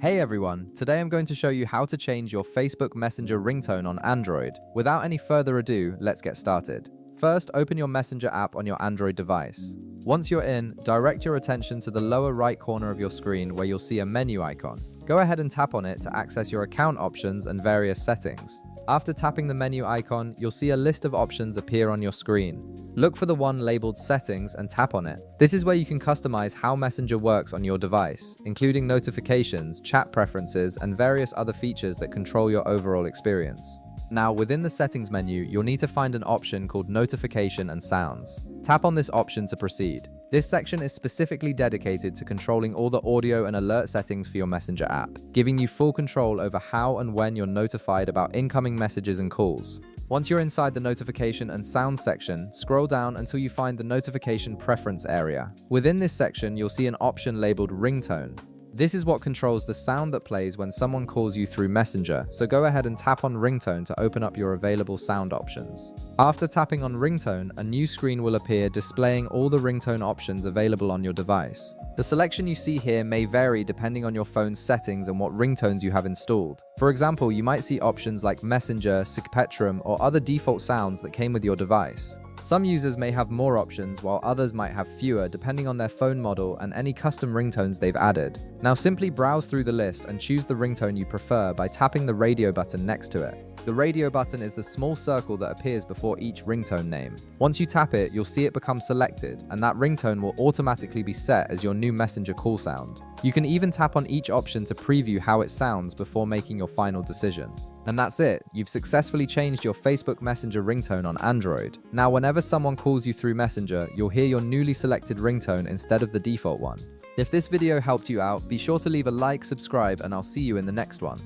Hey everyone, today I'm going to show you how to change your Facebook Messenger ringtone on Android. Without any further ado, let's get started. First, open your Messenger app on your Android device. Once you're in, direct your attention to the lower right corner of your screen where you'll see a menu icon. Go ahead and tap on it to access your account options and various settings. After tapping the menu icon, you'll see a list of options appear on your screen. Look for the one labeled Settings and tap on it. This is where you can customize how Messenger works on your device, including notifications, chat preferences, and various other features that control your overall experience. Now, within the Settings menu, you'll need to find an option called Notification and Sounds. Tap on this option to proceed. This section is specifically dedicated to controlling all the audio and alert settings for your Messenger app, giving you full control over how and when you're notified about incoming messages and calls. Once you're inside the Notification and Sounds section, scroll down until you find the Notification Preference area. Within this section, you'll see an option labeled Ringtone. This is what controls the sound that plays when someone calls you through Messenger, so go ahead and tap on Ringtone to open up your available sound options. After tapping on Ringtone, a new screen will appear displaying all the ringtone options available on your device. The selection you see here may vary depending on your phone's settings and what ringtones you have installed. For example, you might see options like Messenger, Spectrum, or other default sounds that came with your device. Some users may have more options while others might have fewer depending on their phone model and any custom ringtones they've added. Now simply browse through the list and choose the ringtone you prefer by tapping the radio button next to it. The radio button is the small circle that appears before each ringtone name. Once you tap it, you'll see it become selected, and that ringtone will automatically be set as your new Messenger call sound. You can even tap on each option to preview how it sounds before making your final decision. And that's it, you've successfully changed your Facebook Messenger ringtone on Android. Now whenever someone calls you through Messenger, you'll hear your newly selected ringtone instead of the default one. If this video helped you out, be sure to leave a like, subscribe, and I'll see you in the next one.